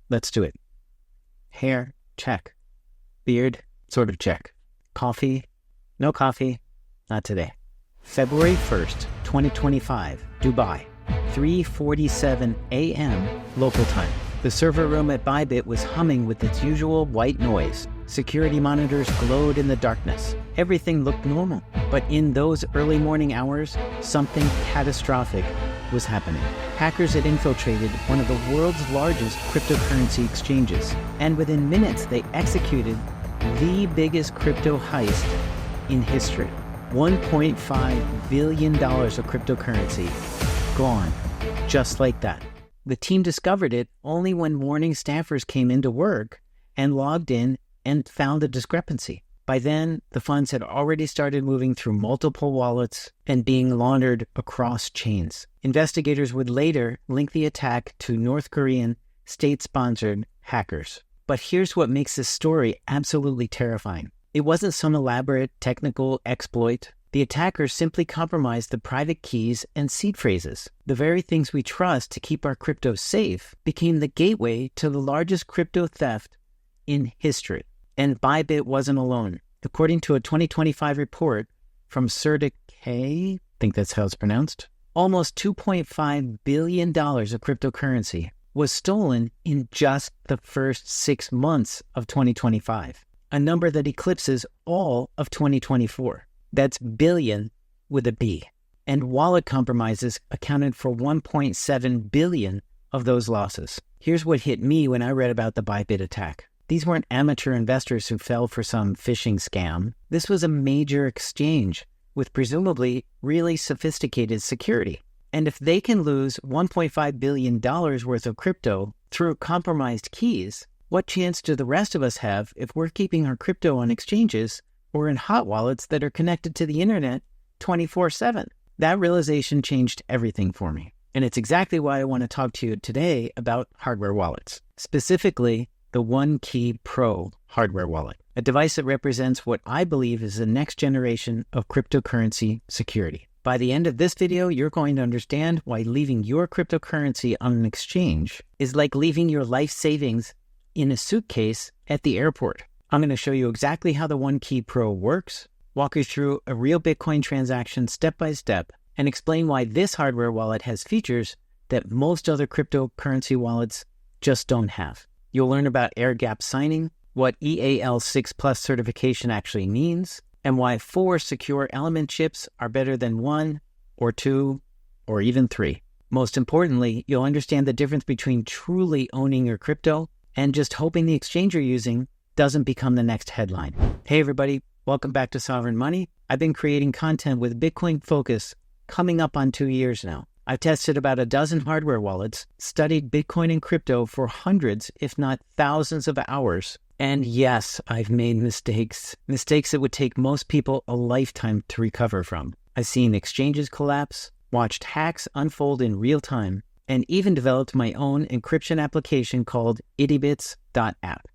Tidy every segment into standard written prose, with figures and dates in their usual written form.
Let's do it. Hair, check. Beard, sort of check. Coffee, no coffee, not today. February 1st, 2025, Dubai, 3:47 a.m. local time. The server room at Bybit was humming with its usual white noise. Security monitors glowed in the darkness. Everything looked normal. But in those early morning hours, something catastrophic was happening. Hackers had infiltrated one of the world's largest cryptocurrency exchanges. And within minutes, they executed the biggest crypto heist in history. $1.5 billion of cryptocurrency gone, just like that. The team discovered it only when morning staffers came into work and logged in and found a discrepancy. By then, the funds had already started moving through multiple wallets and being laundered across chains. Investigators would later link the attack to North Korean state-sponsored hackers. But here's what makes this story absolutely terrifying. It wasn't some elaborate technical exploit. The attackers simply compromised the private keys and seed phrases. The very things we trust to keep our crypto safe became the gateway to the largest crypto theft in history. And Bybit wasn't alone. According to a 2025 report from Certic, I think that's how it's pronounced, almost $2.5 billion of cryptocurrency was stolen in just the first 6 months of 2025, a number that eclipses all of 2024. That's billion with a B. And wallet compromises accounted for 1.7 billion of those losses. Here's what hit me when I read about the Bybit attack. These weren't amateur investors who fell for some phishing scam. This was a major exchange with presumably really sophisticated security. And if they can lose $1.5 billion worth of crypto through compromised keys, what chance do the rest of us have if we're keeping our crypto on exchanges or in hot wallets that are connected to the internet 24/7? That realization changed everything for me. And it's exactly why I want to talk to you today about hardware wallets, specifically the OneKey Pro hardware wallet, a device that represents what I believe is the next generation of cryptocurrency security. By the end of this video, you're going to understand why leaving your cryptocurrency on an exchange is like leaving your life savings in a suitcase at the airport. I'm going to show you exactly how the OneKey Pro works, walk you through a real Bitcoin transaction step by step, and explain why this hardware wallet has features that most other cryptocurrency wallets just don't have. You'll learn about air-gap signing, what EAL6 Plus certification actually means, and why 4 secure element chips are better than 1 or 2 or even 3. Most importantly, you'll understand the difference between truly owning your crypto and just hoping the exchange you're using doesn't become the next headline. Hey everybody, welcome back to Sovereign Money. I've been creating content with Bitcoin focus coming up on 2 years now. I've tested about a dozen hardware wallets, studied Bitcoin and crypto for hundreds, if not thousands of hours. And yes, I've made mistakes that would take most people a lifetime to recover from. I've seen exchanges collapse, watched hacks unfold in real time, and even developed my own encryption application called ittybits.app.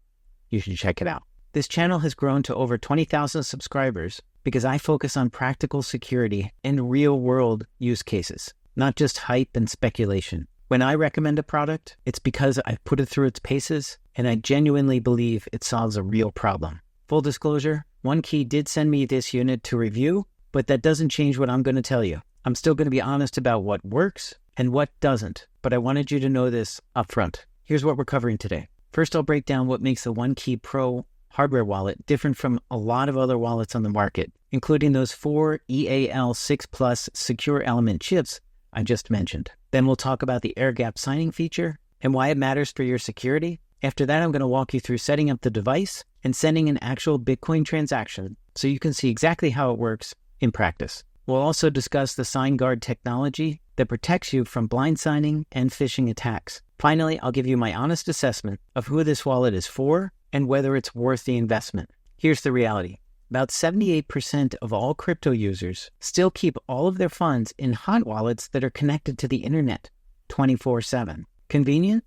You should check it out. This channel has grown to over 20,000 subscribers because I focus on practical security and real-world use cases, not just hype and speculation. When I recommend a product, it's because I've put it through its paces and I genuinely believe it solves a real problem. Full disclosure, OneKey did send me this unit to review, but that doesn't change what I'm going to tell you. I'm still going to be honest about what works and what doesn't, but I wanted you to know this up front. Here's what we're covering today. First, I'll break down what makes the OneKey Pro hardware wallet different from a lot of other wallets on the market, including those 4 EAL6 Plus secure element chips I just mentioned. Then we'll talk about the air-gap signing feature and why it matters for your security. After that, I'm going to walk you through setting up the device and sending an actual Bitcoin transaction so you can see exactly how it works in practice. We'll also discuss the SignGuard technology that protects you from blind signing and phishing attacks. Finally, I'll give you my honest assessment of who this wallet is for and whether it's worth the investment. Here's the reality. About 78% of all crypto users still keep all of their funds in hot wallets that are connected to the internet 24/7. Convenient?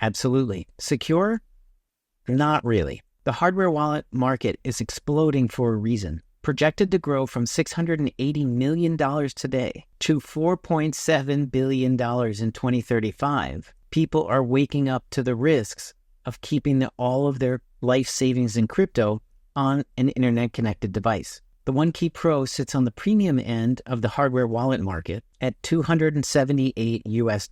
Absolutely. Secure? Not really. The hardware wallet market is exploding for a reason. Projected to grow from $680 million today to $4.7 billion in 2035. people are waking up to the risks of keeping all of their life savings in crypto on an internet-connected device. The OneKey Pro sits on the premium end of the hardware wallet market at $278 US.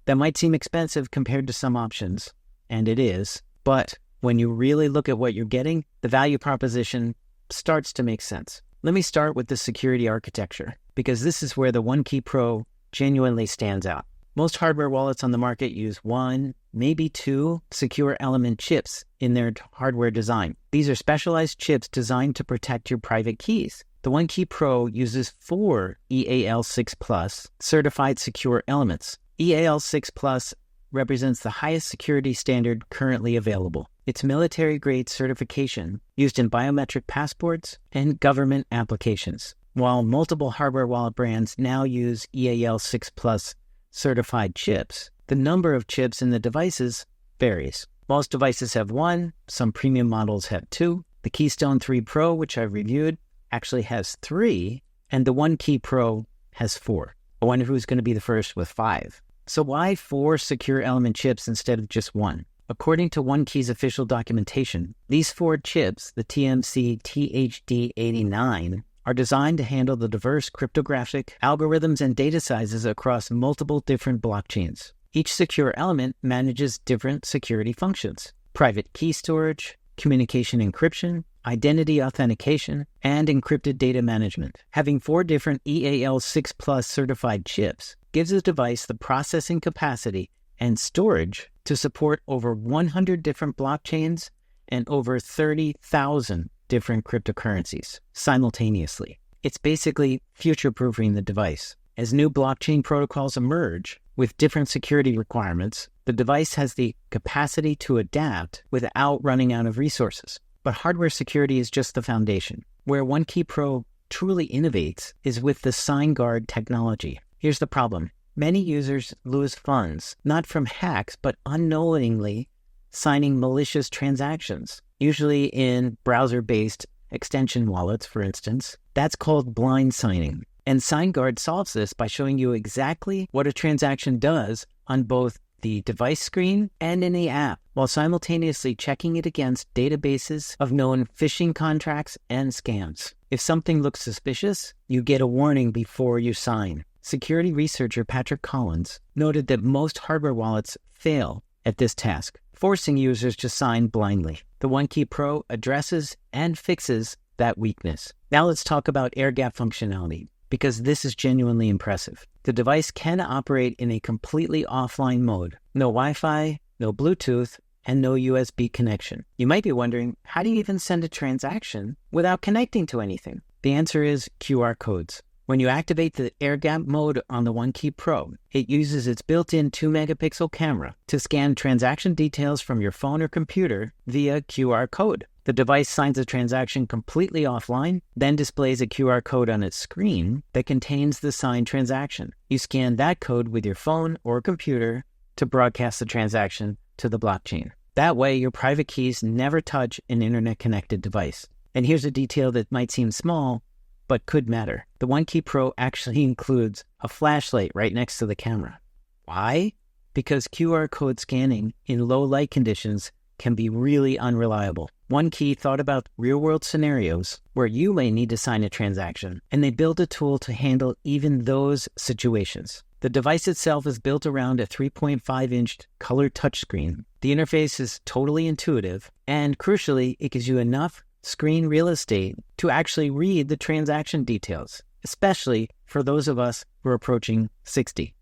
That might seem expensive compared to some options, and it is, but when you really look at what you're getting, the value proposition starts to make sense. Let me start with the security architecture, because this is where the OneKey Pro genuinely stands out. Most hardware wallets on the market use 1, maybe 2 secure element chips in their hardware design. These are specialized chips designed to protect your private keys. The OneKey Pro uses 4 EAL6+ certified secure elements. EAL6+ represents the highest security standard currently available. It's military-grade certification used in biometric passports and government applications. While multiple hardware wallet brands now use EAL6+ certified chips, the number of chips in the devices varies. Most devices have 1, some premium models have 2. The Keystone 3 Pro, which I've reviewed, actually has 3, and the OneKey Pro has 4. I wonder who's going to be the first with 5. So why 4 secure element chips instead of just 1? According to OneKey's official documentation, these 4 chips, the TMC THD89, are designed to handle the diverse cryptographic algorithms and data sizes across multiple different blockchains. Each secure element manages different security functions: private key storage, communication encryption, identity authentication, and encrypted data management. Having 4 different EAL6+ certified chips gives a device the processing capacity and storage to support over 100 different blockchains and over 30,000 different cryptocurrencies simultaneously. It's basically future-proofing the device. As new blockchain protocols emerge with different security requirements, the device has the capacity to adapt without running out of resources. But hardware security is just the foundation. Where OneKey Pro truly innovates is with the SignGuard technology. Here's the problem. Many users lose funds, not from hacks, but unknowingly signing malicious transactions, usually in browser-based extension wallets, for instance. That's called blind signing. And SignGuard solves this by showing you exactly what a transaction does on both the device screen and in the app, while simultaneously checking it against databases of known phishing contracts and scams. If something looks suspicious, you get a warning before you sign. Security researcher Patrick Collins noted that most hardware wallets fail at this task, forcing users to sign blindly. The OneKey Pro addresses and fixes that weakness. Now let's talk about air gap functionality, because this is genuinely impressive. The device can operate in a completely offline mode. No Wi-Fi, no Bluetooth, and no USB connection. You might be wondering, how do you even send a transaction without connecting to anything? The answer is QR codes. When you activate the air gap mode on the OneKey Pro, it uses its built-in 2-megapixel camera to scan transaction details from your phone or computer via QR code. The device signs a transaction completely offline, then displays a QR code on its screen that contains the signed transaction. You scan that code with your phone or computer to broadcast the transaction to the blockchain. That way, your private keys never touch an internet-connected device. And here's a detail that might seem small, but could matter. The OneKey Pro actually includes a flashlight right next to the camera. Why? Because QR code scanning in low light conditions can be really unreliable. OneKey thought about real-world scenarios where you may need to sign a transaction, and they built a tool to handle even those situations. The device itself is built around a 3.5-inch color touchscreen. The interface is totally intuitive, and crucially, it gives you enough screen real estate to actually read the transaction details, especially for those of us who are approaching 60,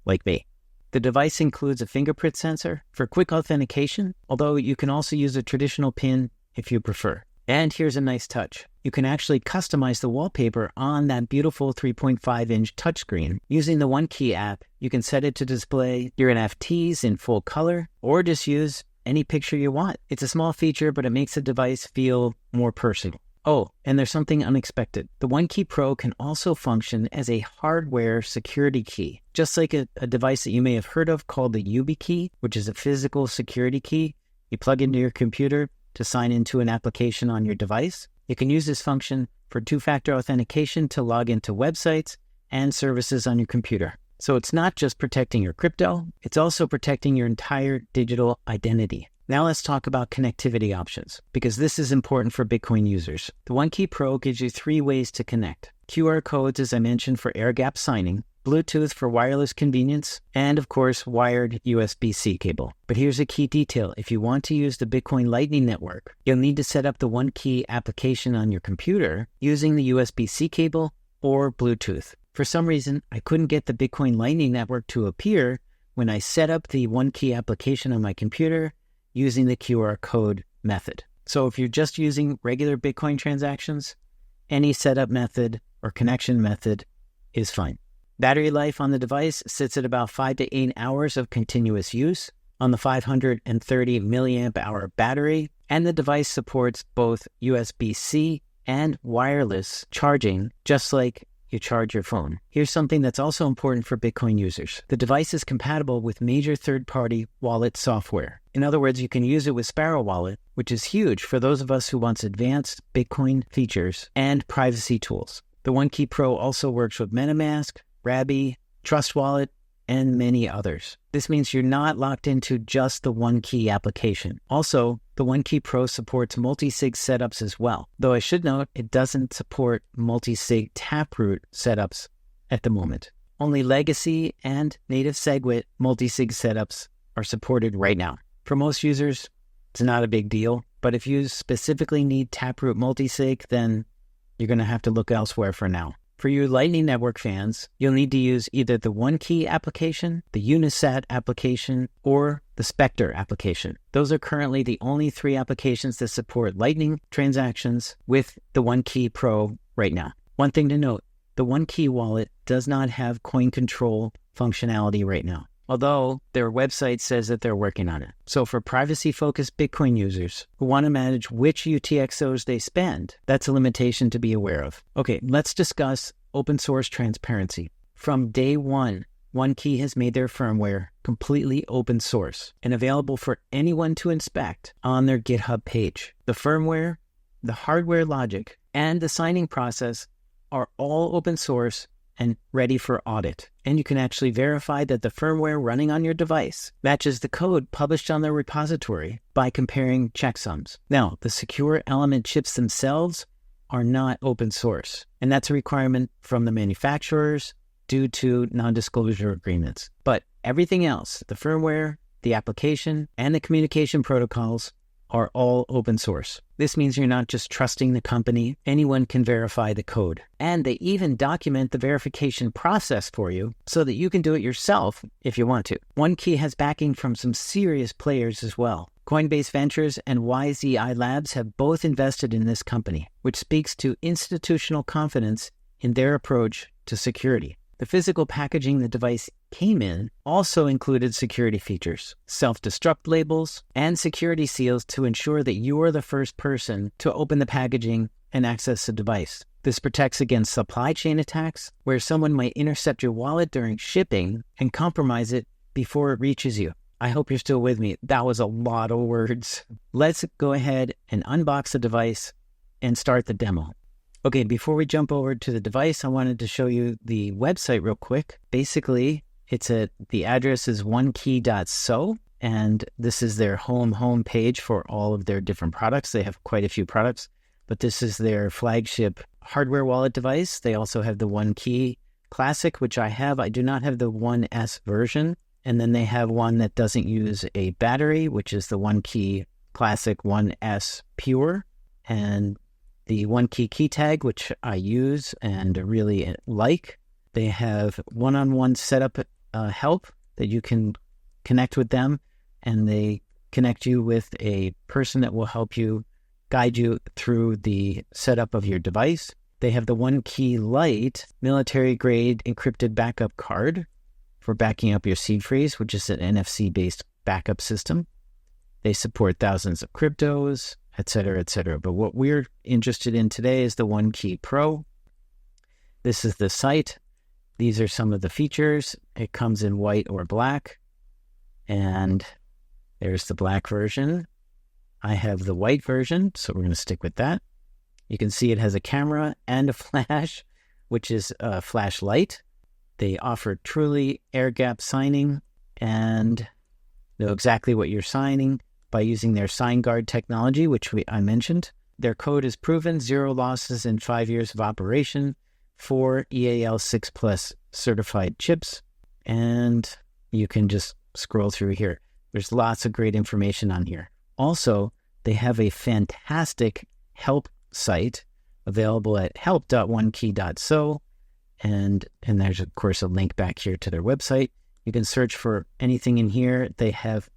like me. The device includes a fingerprint sensor for quick authentication, although you can also use a traditional PIN if you prefer. And here's a nice touch. You can actually customize the wallpaper on that beautiful 3.5-inch touchscreen. Using the OneKey app, you can set it to display your NFTs in full color, or just use any picture you want. It's a small feature, but it makes the device feel more personal. Oh, and there's something unexpected. The OneKey Pro can also function as a hardware security key, just like a device that you may have heard of called the YubiKey, which is a physical security key you plug into your computer to sign into an application on your device. You can use this function for 2-factor authentication to log into websites and services on your computer. So it's not just protecting your crypto, it's also protecting your entire digital identity. Now let's talk about connectivity options, because this is important for Bitcoin users. The OneKey Pro gives you 3 ways to connect. QR codes, as I mentioned, for air-gap signing, Bluetooth for wireless convenience, and of course, wired USB-C cable. But here's a key detail. If you want to use the Bitcoin Lightning Network, you'll need to set up the OneKey application on your computer using the USB-C cable or Bluetooth. For some reason, I couldn't get the Bitcoin Lightning Network to appear when I set up the OneKey application on my computer using the QR code method. So if you're just using regular Bitcoin transactions, any setup method or connection method is fine. Battery life on the device sits at about 5 to 8 hours of continuous use on the 530 milliamp hour battery, and the device supports both USB-C and wireless charging, just like you charge your phone. Here's something that's also important for Bitcoin users. The device is compatible with major third-party wallet software. In other words, you can use it with Sparrow Wallet, which is huge for those of us who want advanced Bitcoin features and privacy tools. The OneKey Pro also works with MetaMask, Rabby, Trust Wallet, and many others. This means you're not locked into just the OneKey application. Also, the OneKey Pro supports multi-sig setups as well, though I should note it doesn't support multi-sig taproot setups at the moment. Only legacy and native SegWit multi-sig setups are supported right now. For most users, it's not a big deal, but if you specifically need taproot multi-sig, then you're going to have to look elsewhere for now. For you Lightning Network fans, you'll need to use either the OneKey application, the Unisat application, or the Spectre application. Those are currently the only 3 applications that support Lightning transactions with the OneKey Pro right now. One thing to note, the OneKey wallet does not have coin control functionality right now, although their website says that they're working on it. So for privacy-focused Bitcoin users who want to manage which UTXOs they spend, that's a limitation to be aware of. Okay, let's discuss open source transparency. From day one, OneKey has made their firmware completely open source and available for anyone to inspect on their GitHub page. The firmware, the hardware logic, and the signing process are all open source and ready for audit. And you can actually verify that the firmware running on your device matches the code published on their repository by comparing checksums. Now, the secure element chips themselves are not open source, and that's a requirement from the manufacturers due to non-disclosure agreements. But everything else, the firmware, the application, and the communication protocols are all open source. This means you're not just trusting the company. Anyone can verify the code. And they even document the verification process for you so that you can do it yourself if you want to. OneKey has backing from some serious players as well. Coinbase Ventures and YZI Labs have both invested in this company, which speaks to institutional confidence in their approach to security. The physical packaging the device came in also included security features, self-destruct labels, and security seals to ensure that you are the first person to open the packaging and access the device. This protects against supply chain attacks, where someone might intercept your wallet during shipping and compromise it before it reaches you. I hope you're still with me. That was a lot of words. Let's go ahead and unbox the device and start the demo. Okay, before we jump over to the device, I wanted to show you the website real quick. Basically, the address is onekey.so, and this is their home page for all of their different products. They have quite a few products, but this is their flagship hardware wallet device. They also have the OneKey Classic, which I have. I do not have the 1S version. And then they have one that doesn't use a battery, which is the OneKey Classic 1S Pure. And the OneKey key tag, which I use and really like. They have one-on-one setup help that you can connect with them, and they connect you with a person that will help you guide you through the setup of your device. They have the OneKey Lite military-grade encrypted backup card for backing up your seed phrase, which is an NFC-based backup system. They support thousands of cryptos, etc., etc. But what we're interested in today is the OneKey Pro. This is the site. These are some of the features. It comes in white or black. And there's the black version. I have the white version, so we're going to stick with that. You can see it has a camera and a flash, which is a flashlight. They offer truly air-gap signing and know exactly what you're signing by using their SignGuard technology, which I mentioned. Their code is proven, 0 losses in 5 years of operation, 4 EAL 6 Plus certified chips, and you can just scroll through here. There's lots of great information on here. Also, they have a fantastic help site available at help.onekey.so, and there's, of course, a link back here to their website. You can search for anything in here. They have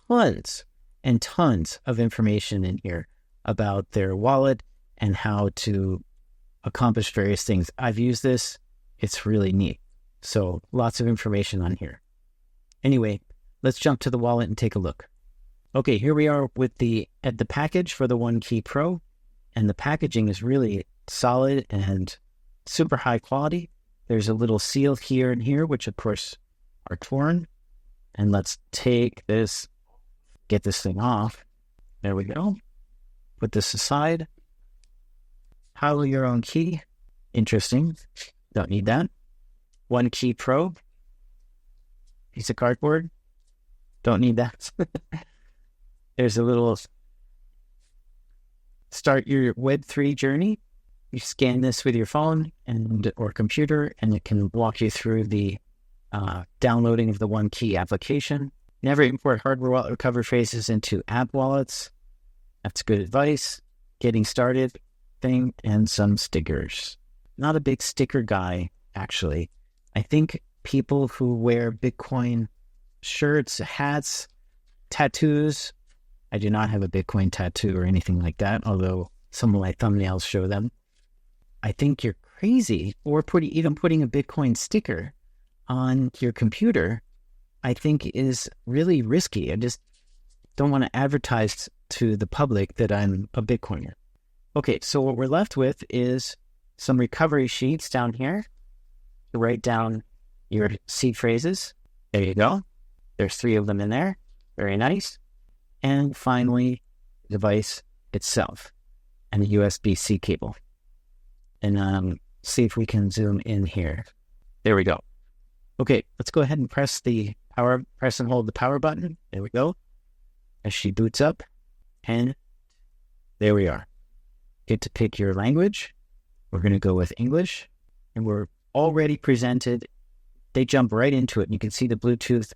tons and tons of information in here about their wallet and how to accomplish various things. I've used this. It's really neat. So lots of information on here. Anyway, let's jump to the wallet and take a look. Okay, here we are with the package for the OneKey Pro, and the packaging is really solid and super high quality. There's a little seal here and here, which of course are torn. And let's take this, get this thing off. There we go. Put this aside. Hollow your own key. Interesting. Don't need that. OneKey Pro. Piece of cardboard. Don't need that. There's a little start your Web3 journey. You scan this with your phone or computer, and it can walk you through the downloading of the OneKey application. Never import hardware wallet recovery phrases into app wallets. That's good advice. Getting started thing, and some stickers. Not a big sticker guy, actually. I think people who wear Bitcoin shirts, hats, tattoos. I do not have a Bitcoin tattoo or anything like that, although some of my thumbnails show them. I think you're crazy, or even putting a Bitcoin sticker on your computer, I think is really risky. I just don't want to advertise to the public that I'm a Bitcoiner. Okay, so what we're left with is some recovery sheets down here to write down your seed phrases. There you go. There's 3 of them in there. Very nice. And finally, the device itself and the USB-C cable. And see if we can zoom in here. There we go. Okay, let's go ahead and press and hold the power button. There we go. As she boots up, and there we are. Get to pick your language. We're going to go with English, and we're already presented. They jump right into it. You can see the Bluetooth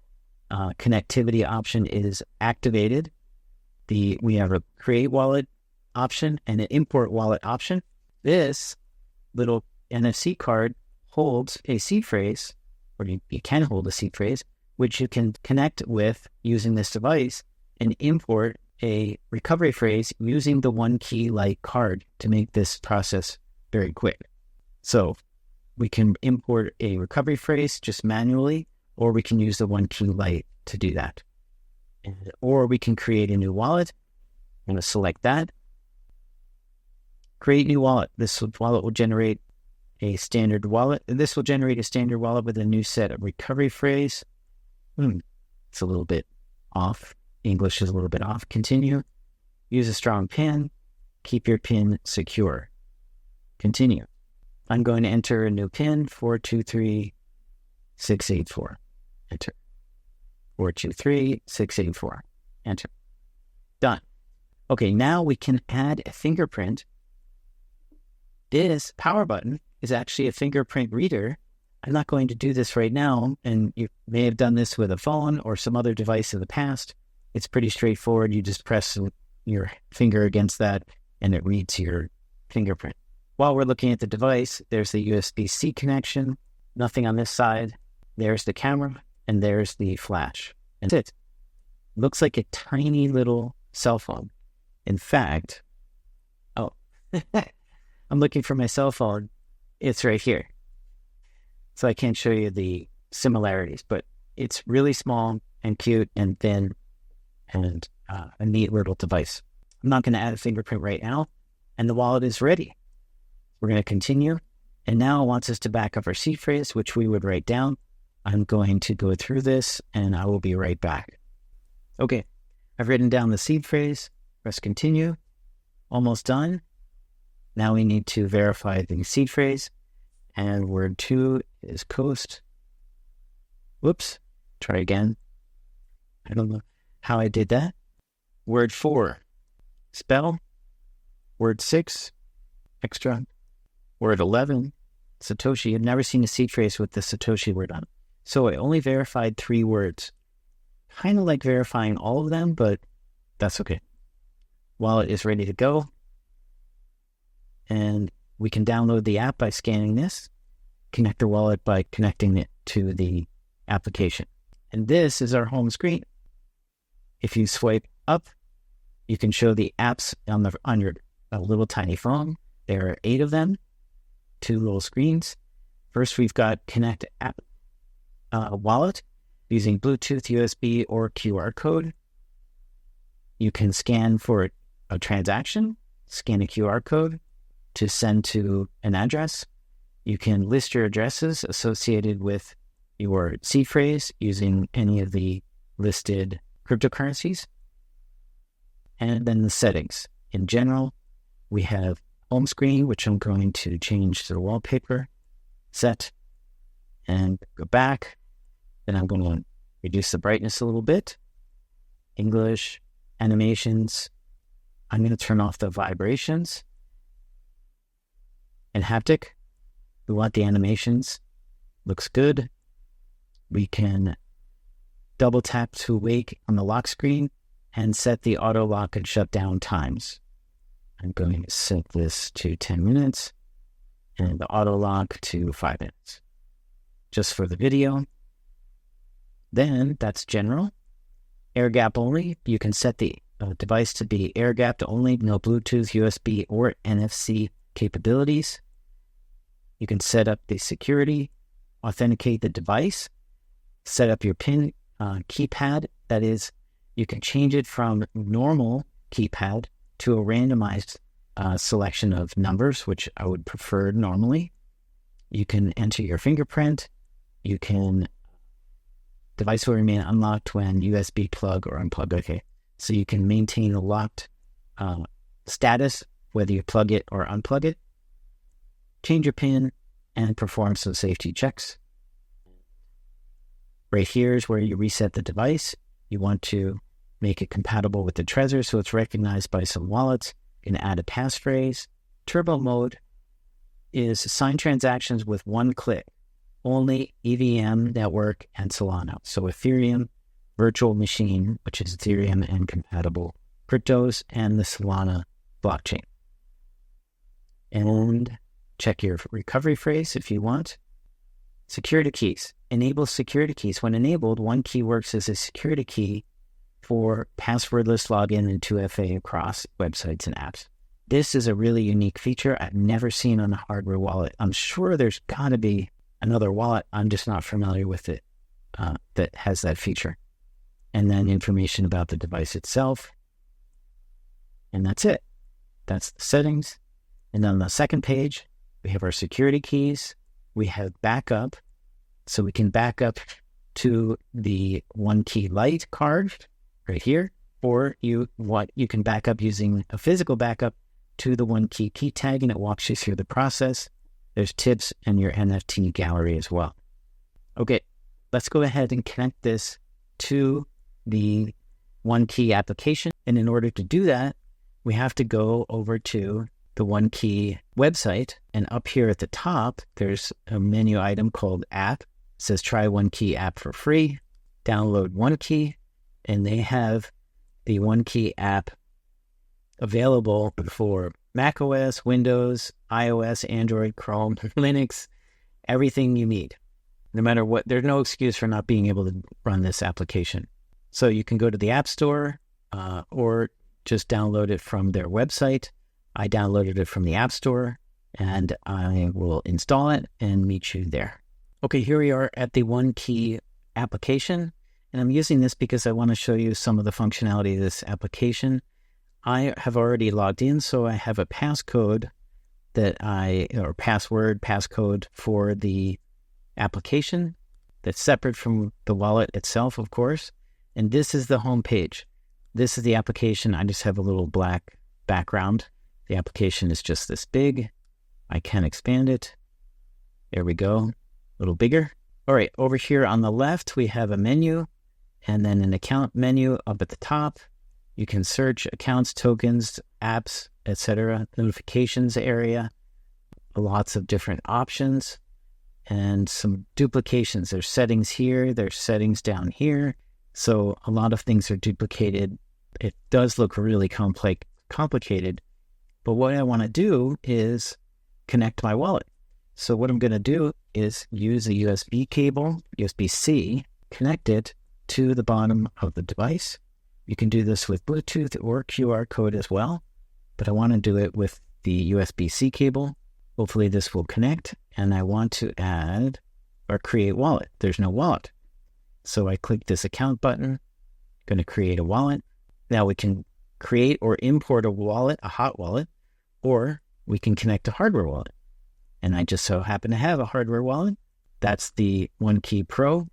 connectivity option is activated. We have a create wallet option and an import wallet option. This little NFC card holds a seed phrase, or you can hold a seed phrase, which you can connect with using this device and import a recovery phrase using the OneKey Lite card to make this process very quick. So we can import a recovery phrase just manually, or we can use the OneKey Lite to do that. Or we can create a new wallet. I'm going to select that. Create new wallet. This wallet will generate a standard wallet. This will generate a standard wallet with a new set of recovery phrase. It's a little bit off. English is a little bit off. Continue. Use a strong PIN. Keep your PIN secure. Continue. I'm going to enter a new PIN, 423684. Enter. 423684. Enter. Done. Okay, now we can add a fingerprint. This power button is actually a fingerprint reader. I'm not going to do this right now, and you may have done this with a phone or some other device in the past. It's pretty straightforward. You just press your finger against that, and it reads your fingerprint. While we're looking at the device, there's the USB-C connection. Nothing on this side. There's the camera, and there's the flash. And that's it. Looks like a tiny little cell phone. In fact, I'm looking for my cell phone. It's right here. So I can't show you the similarities, but it's really small and cute and thin and a neat little device. I'm not going to add a fingerprint right now, and the wallet is ready. We're going to continue, and now it wants us to back up our seed phrase, which we would write down. I'm going to go through this, and I will be right back. Okay, I've written down the seed phrase. Press continue. Almost done. Now we need to verify the seed phrase, And word 2 is coast. Whoops. Try again. I don't know how I did that. Word 4, spell. Word 6, extra. Word 11, Satoshi. I've never seen a seed phrase with the Satoshi word on it. So I only verified 3 words. Kind of like verifying all of them, but that's okay. Wallet is ready to go. And we can download the app by scanning this, connect the wallet by connecting it to the application. And this is our home screen. If you swipe up, you can show the apps on your little tiny phone. There are 8 of them, 2 little screens. First, we've got Connect App Wallet using Bluetooth, USB, or QR code. You can scan for a transaction, scan a QR code to send to an address. You can list your addresses associated with your seed phrase using any of the listed cryptocurrencies. And then the settings. In general, we have home screen, which I'm going to change to the wallpaper, set, and go back. Then I'm going to reduce the brightness a little bit. English, animations. I'm going to turn off the vibrations. And haptic, we want the animations. Looks good. We can double tap to wake on the lock screen and set the auto lock and shutdown times. I'm going to set this to 10 minutes and the auto lock to 5 minutes, just for the video. Then that's general. Air gap only. You can set the device to be air gapped only, no Bluetooth, USB, or NFC capabilities. You can set up the security, authenticate the device, set up your PIN keypad. That is, you can change it from normal keypad to a randomized selection of numbers, which I would prefer normally. You can enter your fingerprint. Device will remain unlocked when USB plug or unplug. Okay, so you can maintain the locked status, whether you plug it or unplug it. Change your PIN and perform some safety checks. Right here is where you reset the device. You want to make it compatible with the Trezor, so it's recognized by some wallets. You can add a passphrase. Turbo mode is sign transactions with one click, only EVM network and Solana. So Ethereum virtual machine, which is Ethereum and compatible cryptos, and the Solana blockchain. And check your recovery phrase if you want. Security keys. Enable security keys. When enabled, OneKey works as a security key for passwordless login and 2FA across websites and apps. This is a really unique feature I've never seen on a hardware wallet. I'm sure there's got to be another wallet. I'm just not familiar with it that has that feature. And then information about the device itself. And that's it. That's the settings. And on the second page, we have our security keys. We have backup. So we can back up to the OneKey Lite card right here, or you can back up using a physical backup to the OneKey key tag, and it walks you through the process. There's tips and your NFT gallery as well. Okay, let's go ahead and connect this to the OneKey application. And in order to do that, we have to go over to the OneKey website, and up here at the top, there's a menu item called App. It says try OneKey app for free, download OneKey, and they have the OneKey app available for macOS, Windows, iOS, Android, Chrome, Linux, everything you need. No matter what, there's no excuse for not being able to run this application. So you can go to the App Store or just download it from their website. I downloaded it from the App Store, and I will install it and meet you there. Okay, here we are at the OneKey application, and I'm using this because I want to show you some of the functionality of this application. I have already logged in, so I have a passcode passcode for the application that's separate from the wallet itself, of course. And this is the home page. This is the application. I just have a little black background. The application is just this big. I can expand it. There we go. A little bigger. All right, over here on the left, we have a menu and then an account menu up at the top. You can search accounts, tokens, apps, etc. Notifications area. Lots of different options and some duplications. There's settings here. There's settings down here. So a lot of things are duplicated. It does look really complicated. But what I want to do is connect my wallet. So what I'm going to do is use a USB cable, USB-C, connect it to the bottom of the device. You can do this with Bluetooth or QR code as well, but I want to do it with the USB-C cable. Hopefully this will connect, and I want to add or create wallet. There's no wallet. So I click this account button, going to create a wallet. Now we can create or import a wallet, a hot wallet, or we can connect a hardware wallet. And I just so happen to have a hardware wallet. That's the OneKey Pro.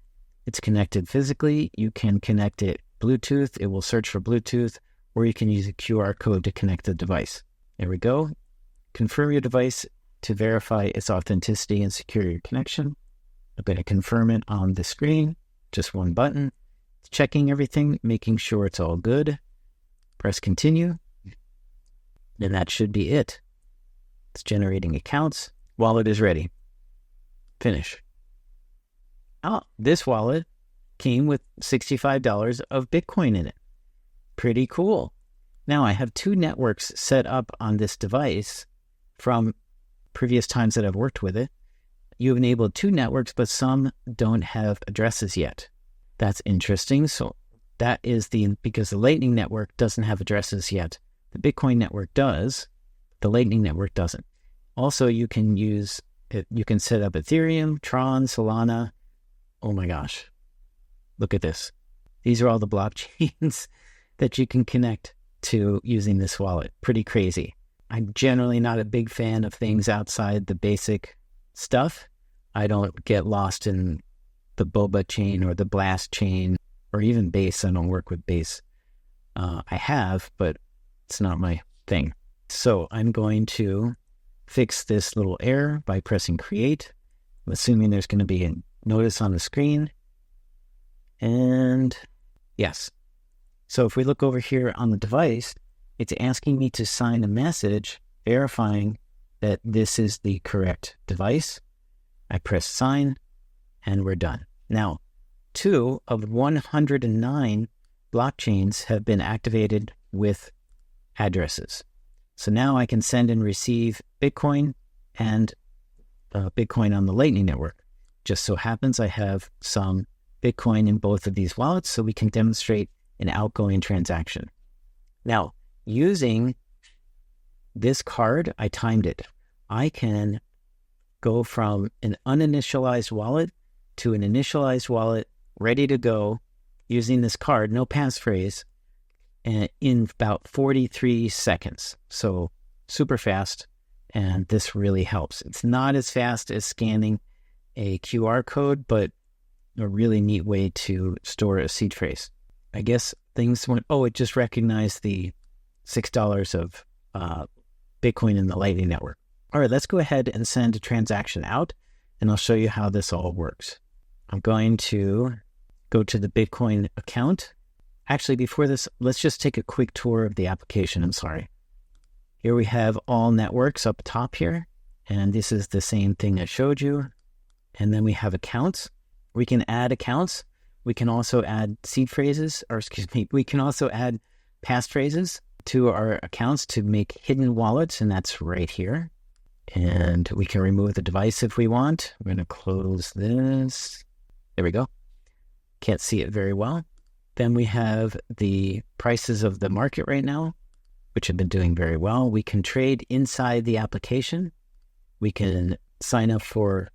It's connected physically. You can connect it Bluetooth. It will search for Bluetooth, or you can use a QR code to connect the device. There we go. Confirm your device to verify its authenticity and secure your connection. I'm going to confirm it on the screen. Just one button. It's checking everything, making sure it's all good. Press continue. And that should be it. It's generating accounts. Wallet is ready. Finish. Oh, this wallet came with $65 of Bitcoin in it. Pretty cool. Now I have 2 networks set up on this device from previous times that I've worked with it. You've enabled 2 networks, but some don't have addresses yet. That's interesting. So that is because the Lightning Network doesn't have addresses yet. The Bitcoin network does. The Lightning Network doesn't. Also, you can use it. You can set up Ethereum, Tron, Solana. Oh my gosh. Look at this. These are all the blockchains that you can connect to using this wallet. Pretty crazy. I'm generally not a big fan of things outside the basic stuff. I don't get lost in the Boba chain or the Blast chain or even Base. I don't work with Base. I have, but it's not my thing. So I'm going to fix this little error by pressing create. I'm assuming there's going to be a notice on the screen. And yes. So if we look over here on the device, it's asking me to sign a message verifying that this is the correct device. I press sign and we're done. Now, 2 of 109 blockchains have been activated with addresses. So now I can send and receive Bitcoin and Bitcoin on the Lightning Network. Just so happens I have some Bitcoin in both of these wallets, so we can demonstrate an outgoing transaction. Now, using this card, I timed it. I can go from an uninitialized wallet to an initialized wallet ready to go using this card, no passphrase, in about 43 seconds. So super fast, and this really helps. It's not as fast as scanning a QR code, but a really neat way to store a seed phrase. I guess things went, it just recognized the $6 of Bitcoin in the Lightning Network. All right, let's go ahead and send a transaction out, and I'll show you how this all works. I'm going to go to the Bitcoin account. Actually, before this, let's just take a quick tour of the application. I'm sorry. Here we have all networks up top here, and this is the same thing I showed you. And then we have accounts. We can add accounts. We can also add seed phrases, we can also add passphrases to our accounts to make hidden wallets, and that's right here. And we can remove the device if we want. I'm going to close this. There we go. Can't see it very well. Then we have the prices of the market right now, which have been doing very well. We can trade inside the application. We can sign up for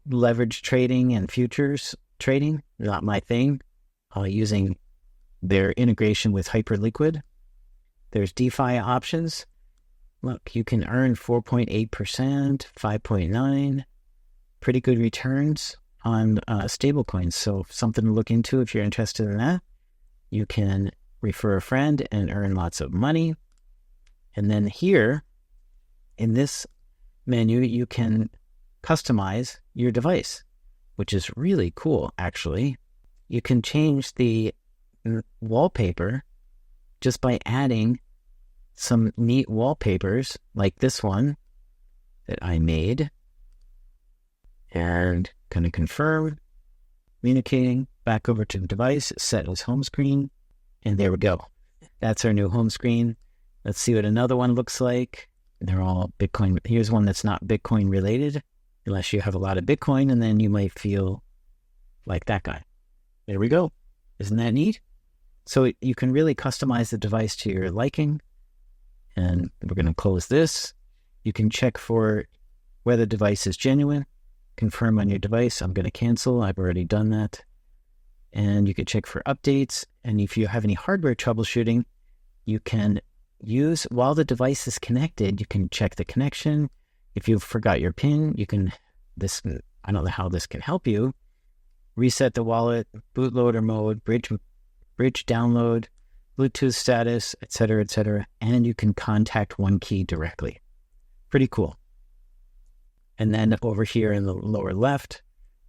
leverage trading and futures trading, not my thing, using their integration with Hyperliquid. There's DeFi options. Look, you can earn 4.8%, 5.9%, pretty good returns on stablecoins. So something to look into if you're interested in that. You can refer a friend and earn lots of money. And then here in this menu, you can customize your device, which is really cool, actually. You can change the wallpaper just by adding some neat wallpapers like this one that I made. And going to confirm, communicating back over to the device, set as home screen, and there we go. That's our new home screen. Let's see what another one looks like. They're all Bitcoin. Here's one that's not Bitcoin related, unless you have a lot of Bitcoin, and then you might feel like that guy. There we go. Isn't that neat? So you can really customize the device to your liking. And we're going to close this. You can check for whether the device is genuine. Confirm on your device. I'm going to cancel. I've already done that. And you can check for updates. And if you have any hardware troubleshooting, you can use, while the device is connected, you can check the connection. If you forgot your PIN, you can, I don't know how this can help you. Reset the wallet, bootloader mode, bridge download, Bluetooth status, etc., and you can contact OneKey directly. Pretty cool. And then over here in the lower left,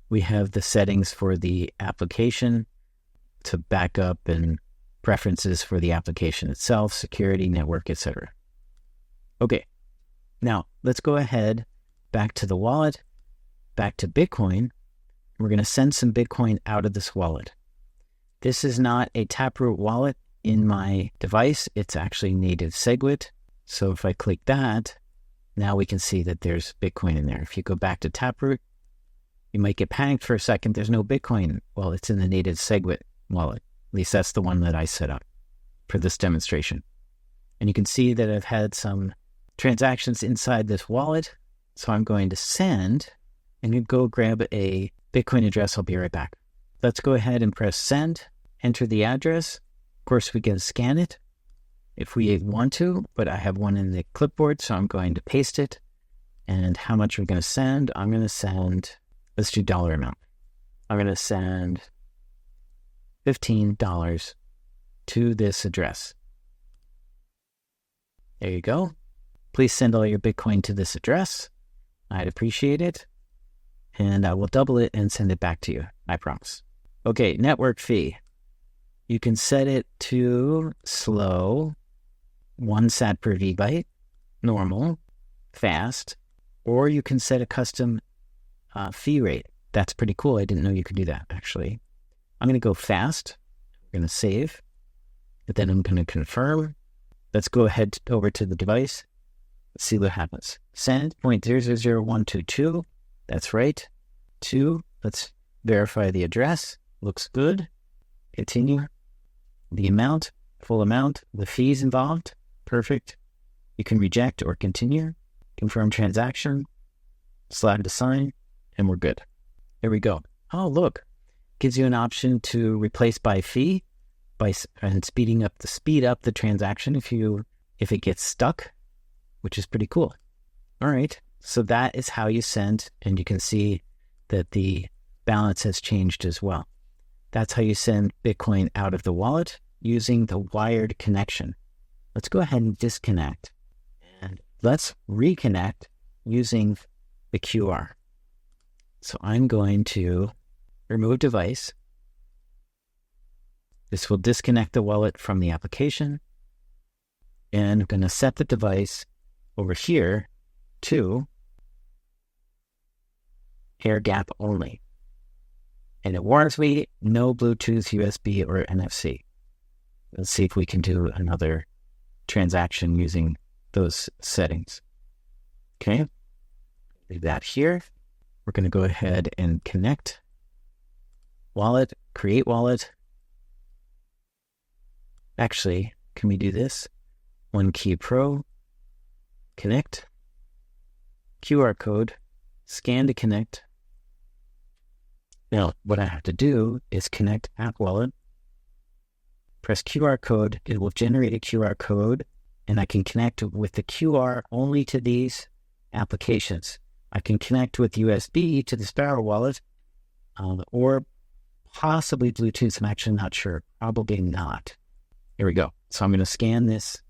we have the settings for the application to backup and preferences for the application itself, security, network, etc. Okay, now let's go ahead back to the wallet, back to Bitcoin. We're going to send some Bitcoin out of this wallet. This is not a Taproot wallet in my device. It's actually native SegWit. So if I click that, now we can see that there's Bitcoin in there. If you go back to Taproot, you might get panicked for a second. There's no Bitcoin. Well, it's in the native SegWit wallet. At least that's the one that I set up for this demonstration. And you can see that I've had some transactions inside this wallet. So I'm going to send, and you go grab a Bitcoin address. I'll be right back. Let's go ahead and press send, enter the address. Of course, we can scan it if we want to, but I have one in the clipboard, so I'm going to paste it. And how much we're going to send? I'm going to send, let's do dollar amount. I'm going to send $15 to this address. There you go. Please send all your Bitcoin to this address. I'd appreciate it. And I will double it and send it back to you. I promise. Okay, network fee. You can set it to slow, 1 sat per VB, normal, fast, or you can set a custom fee rate. That's pretty cool. I didn't know you could do that, actually. I'm going to go fast. I'm going to save, but then I'm going to confirm. Let's go ahead over to the device. Let's see what happens. Send 0.000122. That's right. 2. Let's verify the address. Looks good. Continue. The amount, full amount, the fees involved. Perfect. You can reject or continue. Confirm transaction. Slide to sign, and we're good. There we go. Oh, look. Gives you an option to replace by fee and speed up the transaction if it gets stuck, which is pretty cool. All right. So that is how you send, and you can see that the balance has changed as well. That's how you send Bitcoin out of the wallet using the wired connection. Let's go ahead and disconnect, and let's reconnect using the QR. So I'm going to remove device. This will disconnect the wallet from the application, and I'm going to set the device over here to air gap only. And it warns me no Bluetooth, USB, or NFC. Let's see if we can do another transaction using those settings. Okay, leave that here. We're going to go ahead and connect wallet, create wallet. Actually, can we do this? OneKey Pro, connect, QR code, scan to connect. Now, what I have to do is connect app wallet, press QR code. It will generate a QR code, and I can connect with the QR only to these applications. I can connect with USB to the Sparrow wallet, or possibly Bluetooth. I'm actually not sure. Probably not. Here we go. So I'm going to scan this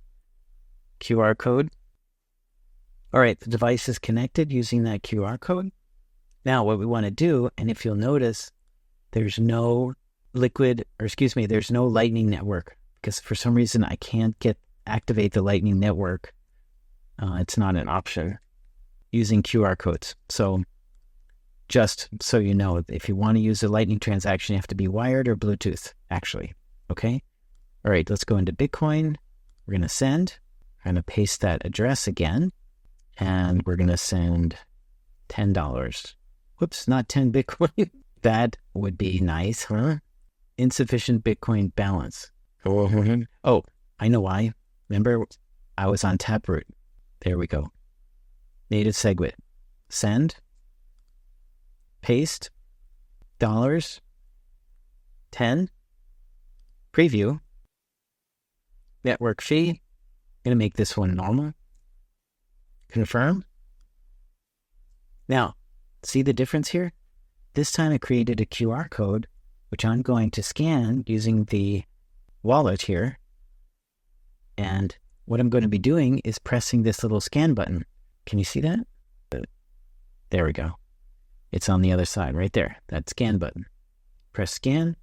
QR code. All right, the device is connected using that QR code. Now what we want to do, and if you'll notice, there's no there's no Lightning Network, because for some reason I can't activate the Lightning Network. It's not an option using QR codes. So just so you know, if you want to use a Lightning transaction, you have to be wired or Bluetooth, actually. Okay? All right, let's go into Bitcoin. We're going to send. I'm going to paste that address again, and we're going to send $10. Whoops, not 10 Bitcoin. That would be nice, huh? Insufficient Bitcoin balance. Oh, I know why. Remember, I was on Taproot. There we go. Native SegWit. Send. Paste. $10. Preview. Network fee. I'm going to make this one normal. Confirm. Now, see the difference here? This time I created a QR code, which I'm going to scan using the wallet here. And what I'm going to be doing is pressing this little scan button. Can you see that? There we go. It's on the other side, right there, that scan button. Press scan,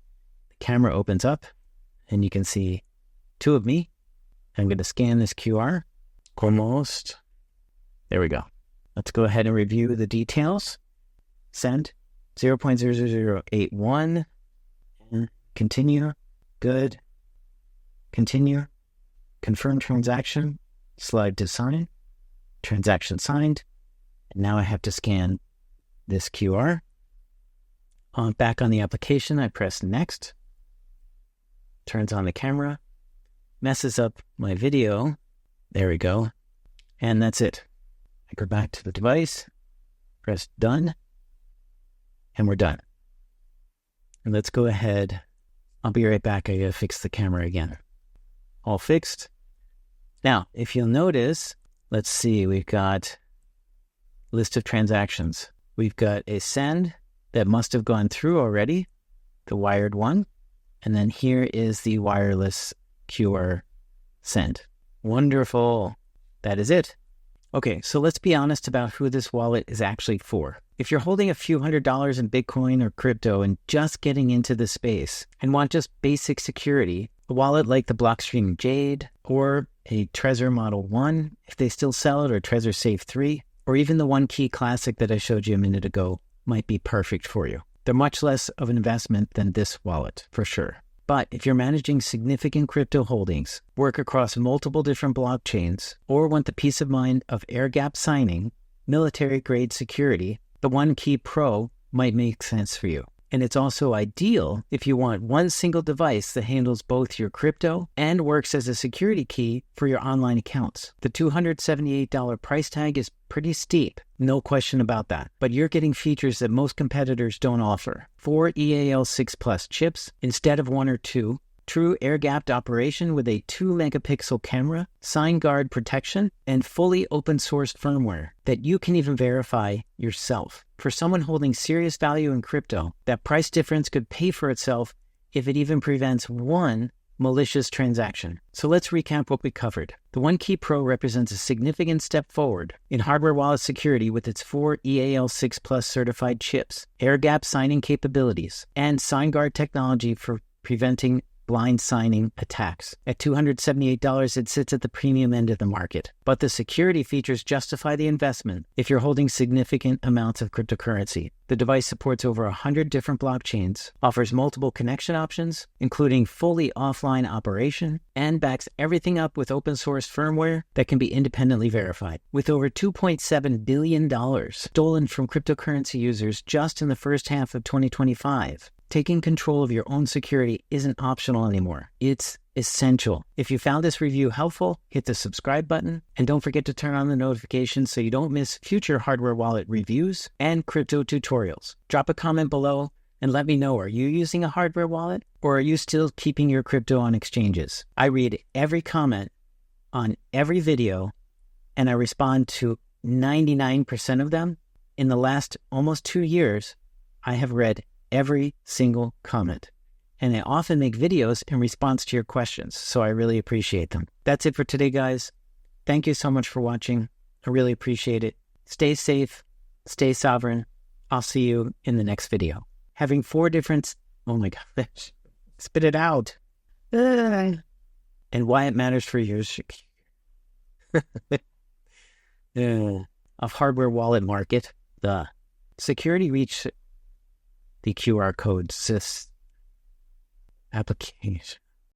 the camera opens up, and you can see two of me. I'm going to scan this QR. Almost. There we go. Let's go ahead and review the details. Send 0.00081. Continue. Good. Continue. Confirm transaction. Slide to sign. Transaction signed. And now I have to scan this QR. Back on the application, I press next. Turns on the camera. Messes up my video. There we go. And that's it. I go back to the device, press done, and we're done. And let's go ahead. I'll be right back. I gotta fix the camera again. All fixed. Now, if you'll notice, let's see, we've got list of transactions. We've got a send that must have gone through already, the wired one. And then here is the wireless QR send. Wonderful. That is it. Okay, so let's be honest about who this wallet is actually for. If you're holding a few $100s in Bitcoin or crypto and just getting into the space and want just basic security, a wallet like the Blockstream Jade or a Trezor Model 1, if they still sell it, or Trezor Safe 3, or even the OneKey Classic that I showed you a minute ago might be perfect for you. They're much less of an investment than this wallet, for sure. But if you're managing significant crypto holdings, work across multiple different blockchains, or want the peace of mind of air-gap signing, military-grade security, the OneKey Pro might make sense for you. And it's also ideal if you want one single device that handles both your crypto and works as a security key for your online accounts. The $278 price tag is pretty steep, no question about that. But you're getting features that most competitors don't offer. 4 EAL6 Plus chips instead of 1 or 2, true air-gapped operation with a 2-megapixel camera, SignGuard protection, and fully open-source firmware that you can even verify yourself. For someone holding serious value in crypto, that price difference could pay for itself if it even prevents one malicious transaction. So let's recap what we covered. The OneKey Pro represents a significant step forward in hardware wallet security with its 4 EAL6 Plus certified chips, air-gap signing capabilities, and SignGuard technology for preventing blind signing attacks. At $278, it sits at the premium end of the market, but the security features justify the investment if you're holding significant amounts of cryptocurrency. The device supports over 100 different blockchains, offers multiple connection options, including fully offline operation, and backs everything up with open source firmware that can be independently verified. With over $2.7 billion stolen from cryptocurrency users just in the first half of 2025, taking control of your own security isn't optional anymore. It's essential. If you found this review helpful, hit the subscribe button, and don't forget to turn on the notifications so you don't miss future hardware wallet reviews and crypto tutorials. Drop a comment below and let me know, are you using a hardware wallet, or are you still keeping your crypto on exchanges? I read every comment on every video, and I respond to 99% of them. In the last almost 2 years, I have read every single comment, and I often make videos in response to your questions, so I really appreciate them. That's it for today, guys. Thank you so much for watching. I really appreciate it. Stay safe, stay sovereign. I'll see you in the next video. Having 4 different... Oh my gosh. Spit it out. And why it matters for your... of hardware wallet market. The security reached the QR code sys application.